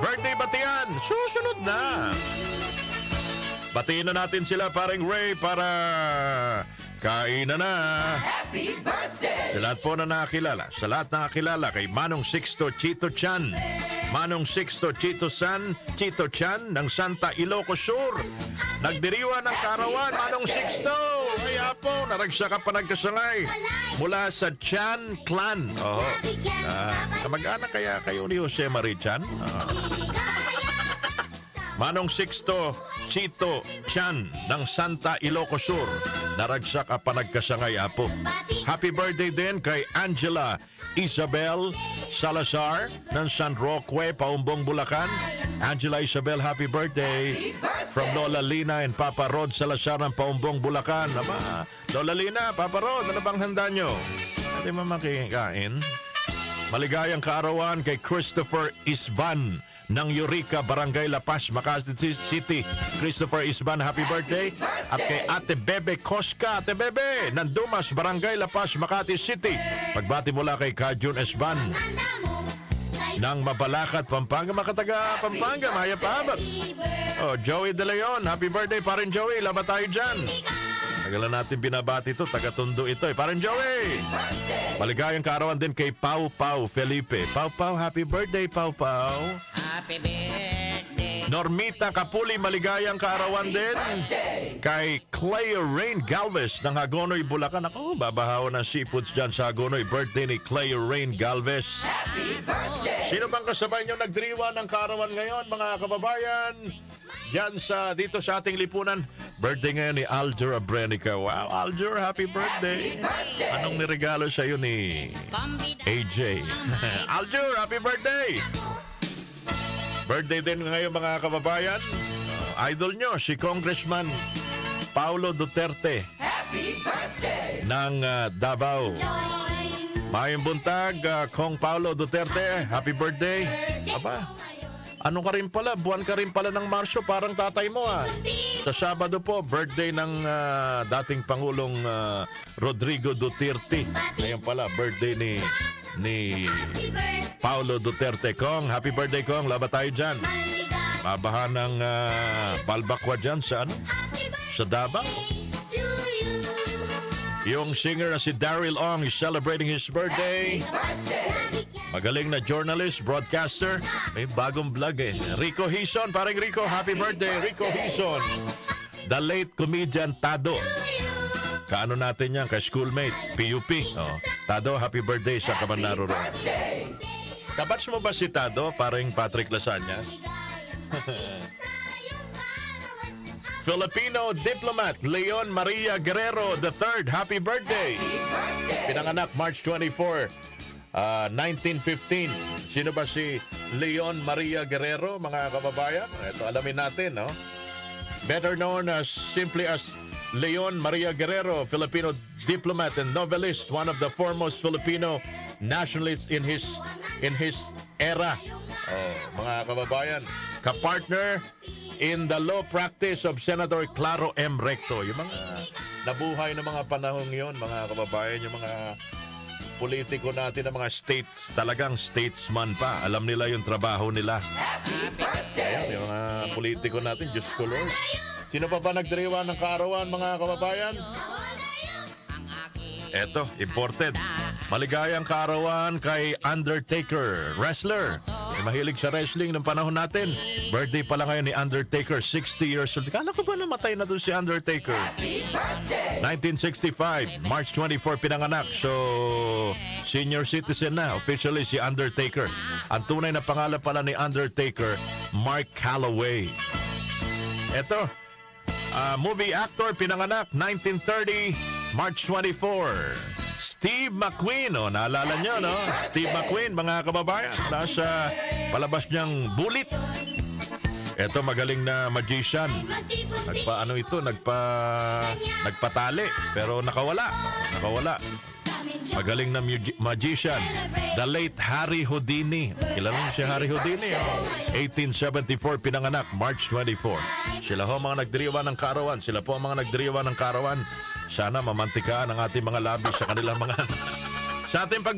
Birthday batian, susunod na. Batiin na natin sila, paring Ray, para kainan na. Happy birthday! Sa lahat po na nakakilala, sa lahat na nakakilala kay Manong Sixto Chito Chan. Manong Sixto Chito Chan ng Santa Ilocos Sur. Nagdiriwa ng karawan, Manong Sixto. Kaya po, naragsa ka pa nagkasangay mula sa Chan Clan. Kamag-anak kaya kayo ni Jose Marie Chan? Manong Sixto Chito Chan ng Santa Ilocos Sur. Naragsak ka pa nagkasangay, apo. Happy birthday din kay Angela Isabel Salazar ng San Roque, Paumbong, Bulacan. Angela Isabel, happy birthday. From Lola Lina and Papa Rod Salazar ng Paumbong, Bulacan. Aba, Lola Lina, Papa Rod, ano bang handa nyo? Hindi mo makikain. Maligayang kaarawan kay Christopher Isban ng Eureka, Barangay La Paz, Makati City. Christopher Isban, happy birthday. At kay Ate Bebe Koska, Ate Bebe, ng Dumas, Barangay La Paz, Makati City. Pagbati mula kay Kajun Isban ng Mabalacat, Pampanga, makataga Pampanga, Mayapabat. Oh, Joey De Leon, happy birthday, parin Joey, laban tayo dyan. Tagalan natin binabati ito, taga-Tondo ito eh. Parin Joey! Maligayang kaarawan din kay Pau Pau Felipe. Pau Pau, happy birthday, Pau Pau. Happy birthday! Normita Kapuli, maligayang kaarawan din kay Clea Rain Galvez ng Hagonoy, Bulacan. Ako, babahaw ng seafoods dyan sa Hagonoy. Birthday ni Clea Rain Galvez. Happy birthday! Sino bang kasabay nyo nagdiriwa ng kaarawan ngayon, mga kababayan? Diyan dito sa ating lipunan. Birthday ngayon ni Aljur Abrenica. Wow, Aljur, happy birthday. Anong niregalo sa iyo ni AJ? Aljur, happy birthday. Birthday din ngayon, mga kababayan. Idol nyo, si Congressman Paulo Duterte. Happy birthday! Ng Davao. Mayong buntag, Kong Paulo Duterte, happy birthday. Aba, ano ka rin pala, buwan ka rin pala ng Marsyo, parang tatay mo ah. Sa Sabado po, birthday ng dating Pangulong Rodrigo Duterte. Ngayon pala, birthday ni Paulo Duterte. Kong, happy birthday Kong, laban tayo dyan. Mabaha ng balbakwa dyan sa sa Davao. Yung singer na si Daryl Ong is celebrating his birthday. Magaling na journalist, broadcaster. May bagong vlog eh. Rico Hison, parang Rico, happy birthday, Rico Hison. The late comedian Tado. Kaano natin yan, ka-schoolmate, PUP. Oh. Tado, happy birthday sa Kamanaro ron. Kabats mo ba si Tado, parang Patrick Lasagna? Filipino diplomat Leon Maria Guerrero III, happy birthday. Pinanganak March 24, 1915. Sino ba si Leon Maria Guerrero, mga kababayan? Ito, alamin natin, no? Better known simply as Leon Maria Guerrero, Filipino diplomat and novelist, one of the foremost Filipino nationalists in his era. Oh, mga kababayan, kapartner in the law practice of Senator Claro M. Recto. Yung mga nabuhay ng mga panahong yon, mga kababayan, yung mga politiko natin ng mga states, talagang statesman pa. Alam nila yung trabaho nila. Ayan, yung mga politiko natin, Diyos ko Lord. Sino pa ba nagdiriwa ng kaarawan, mga kababayan? Eto, imported. Maligayang kaarawan kay Undertaker, wrestler. Mahilig sa wrestling ng panahon natin. Birthday pala ngayon ni Undertaker, 60 years old. Kala ko ba namatay na doon si Undertaker? 1965, March 24 pinanganak. So, senior citizen na. Officially si Undertaker. Ang tunay na pangalan pala ni Undertaker, Mark Calloway. Eto, movie actor, pinanganak, 1930, March 24. Steve McQueen, oh, naalala nyo, no? Steve McQueen, mga kababayan, nasa palabas niyang Bullet. Ito, magaling na magician. Nagpatali, pero nakawala. Magaling na magician. The late Harry Houdini. Kilala mo si Harry Houdini, oh. 1874, pinanganak, March 24. Sila ho mga nagdiriwa ng kaarawan. Sila po ang mga nagdiriwa ng kaarawan. Sana mamantikaan ang ating mga labi sa kanilang mga sa ating